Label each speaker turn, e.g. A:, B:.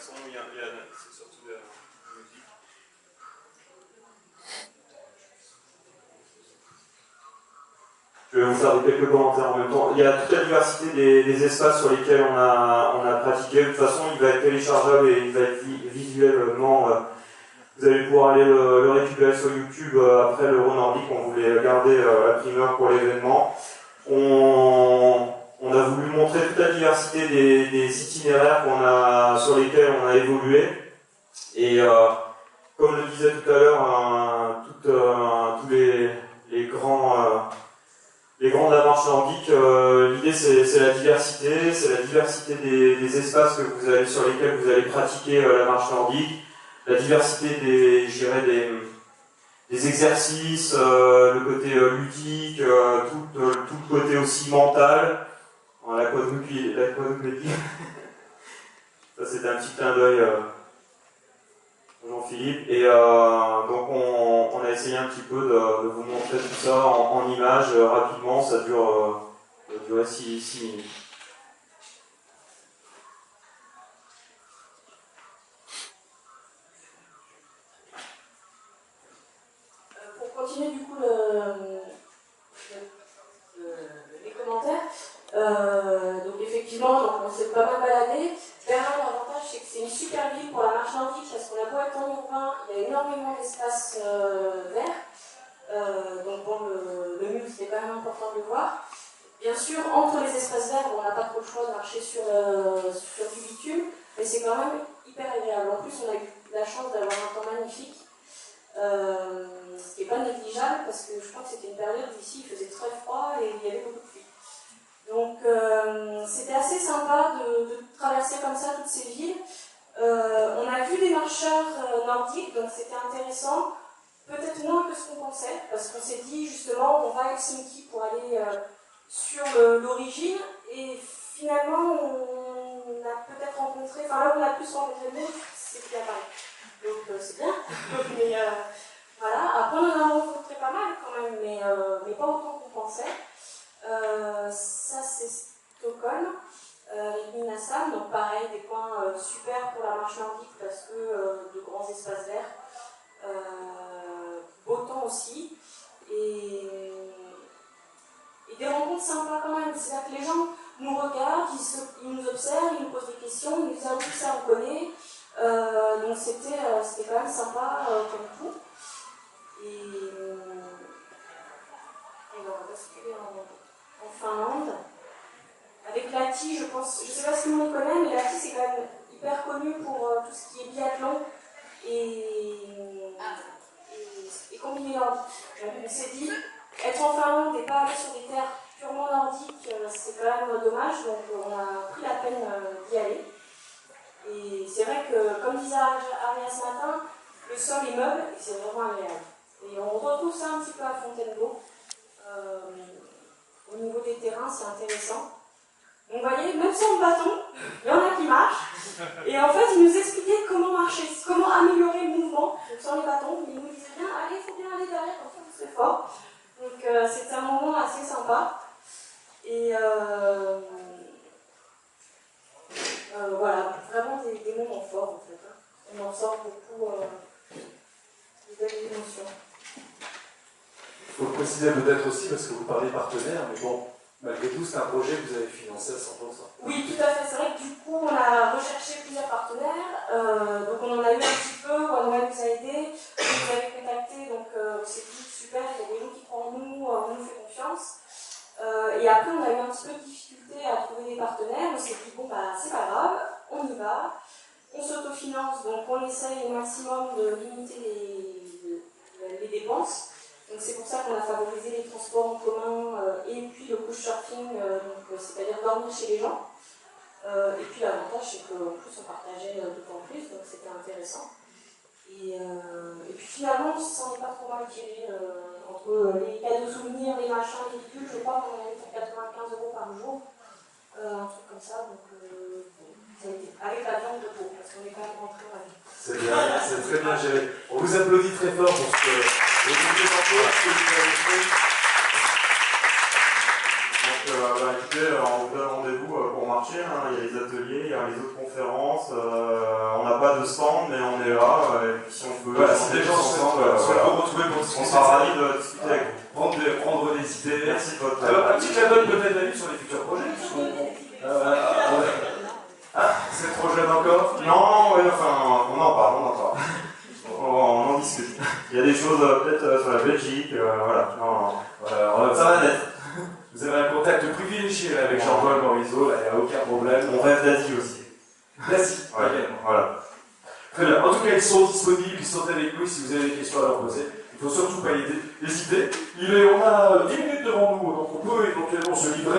A: son, c'est surtout de la musique.
B: Je vais vous faire quelques commentaires en même temps. Il y a toute la diversité des espaces sur lesquels on a pratiqué. De toute façon, il va être téléchargeable et il va être visuellement. Vous allez pouvoir aller le récupérer sur YouTube après l'Euro Nordique. On voulait garder la primeur pour l'événement. On a voulu montrer toute la diversité des itinéraires sur lesquels on a évolué. Et comme je le disais tout à l'heure, tous les grands de la marche nordique, l'idée c'est la diversité des espaces sur lesquels vous allez pratiquer la marche nordique, la diversité des exercices, le côté ludique, tout le côté aussi mental, la quadruplégie. Ça c'était un petit clin d'œil Jean-Philippe, et donc on a essayé un petit peu de vous montrer tout ça en images rapidement. Ça durait 6 minutes.
C: Pour continuer du coup les commentaires, donc effectivement donc on s'est pas mal baladé. Berlin, l'avantage c'est que c'est une super ville pour la marche nordique parce qu'on a beau être en urbain, il y a énormément d'espaces verts. Donc bon, le mur c'était quand même important de le voir. Bien sûr, entre les espaces verts, on n'a pas trop le choix de marcher sur du bitume, mais c'est quand même hyper agréable. En plus, on a eu la chance d'avoir un temps magnifique, ce qui n'est pas négligeable parce que je crois que c'était une période où ici il faisait très froid et il y avait beaucoup de pluie. Donc c'était assez sympa de traverser comme ça toutes ces villes. On a vu des marcheurs nordiques, donc c'était intéressant. Peut-être moins que ce qu'on pensait, parce qu'on s'est dit justement on va à Helsinki pour aller sur l'origine, et finalement on a peut-être rencontré, enfin là où on a plus rencontré le monde, c'est bien Paris. Donc c'est bien. Mais voilà, après on en a rencontré pas mal quand même, mais pas autant qu'on pensait. Ça c'est Stockholm, Linnasam, donc pareil, des coins super pour la marche nordique parce que de grands espaces verts. Beau temps aussi, et des rencontres sympas quand même. C'est-à-dire que les gens nous regardent, ils nous observent, ils nous posent des questions, ils nous disent ah oui, ça on connaît. Donc c'était quand même sympa comme tout. Et on va basculer en Finlande. Avec Lahti, je pense, je ne sais pas si tout le monde connaît, mais Lahti c'est quand même hyper connu pour tout ce qui est biathlon et combiné nordique. Donc on s'est dit, être en Finlande et pas aller sur des terres purement nordiques, c'est quand même dommage, donc on a pris la peine d'y aller. Et c'est vrai que, comme disait Aria ce matin, le sol est meuble et c'est vraiment agréable. Et on retrouve ça un petit peu à Fontainebleau. Au niveau des terrains, c'est intéressant. Donc vous voyez, même sans le bâton, il y en a qui marchent. Et en fait, ils nous expliquaient comment marcher, comment améliorer le mouvement. Donc sans les bâtons, ils nous disaient bien, allez, il faut bien aller derrière, comme ça vous serez fort. Donc c'était un moment assez sympa. Et voilà, vraiment des moments forts en fait. On en sort beaucoup de belles émotions.
D: Il faut le préciser peut-être aussi, parce que vous parlez partenaire, mais bon, malgré tout, c'est un projet que vous avez financé à 100%.
C: Oui, tout à fait. C'est vrai que du coup, on a recherché plusieurs partenaires. Donc on en a eu un petit peu, OneWeb nous a aidé, on nous avait contacté, donc on s'est dit super, il y a des gens qui croient en nous, on nous fait confiance. Et après, on a eu un petit peu de difficulté à trouver des partenaires. On s'est dit bon, bah c'est pas grave, on y va. On s'autofinance, donc on essaye au maximum de limiter les dépenses. Donc c'est pour ça qu'on a favorisé les transports en commun et puis le couchsurfing, c'est-à-dire dormir chez les gens. Et puis l'avantage c'est qu'en plus on partageait d'autant plus, donc c'était intéressant. Et puis finalement on s'en est pas trop mal tiré entre les cadeaux souvenirs, les machins, les véhicules, je crois qu'on en avait pour 95 € par jour, un truc comme ça. Donc ça a été avec la viande de peau, parce qu'on est quand même rentré en vie.
D: C'est bien, c'est très bien géré. On vous applaudit très fort pour ce que vous avez fait.
A: Donc écoutez, on vous donne rendez-vous pour
B: marché, hein. Il y a les ateliers, il y a les autres conférences, on n'a pas de stand, mais on est là, et puis si on peut...
D: Voilà, si les gens souhaitent vous retrouver pour
B: on
D: discuter,
B: sera ravis de discuter avec vous.
D: prendre des idées.
B: Merci de votre
D: Alors, un petit clin d'œil peut-être à lui sur les futurs projets, c'est trop jeune encore.
B: Non, ouais, enfin, on en parle. On en discute. Il y a des choses peut-être sur la Belgique, voilà. Non.
D: Voilà,
B: Ça va naître.
D: vous avez un contact privilégié avec Jean-Paul Morisot, il n'y a aucun problème.
B: On rêve d'Asie aussi.
D: Merci.
B: Ouais, voilà.
D: Très bien. En tout cas, ils sont disponibles, ils sont avec nous si vous avez des questions à leur poser. Il ne faut surtout pas hésiter. On a 10 minutes devant nous, donc on peut éventuellement se livrer.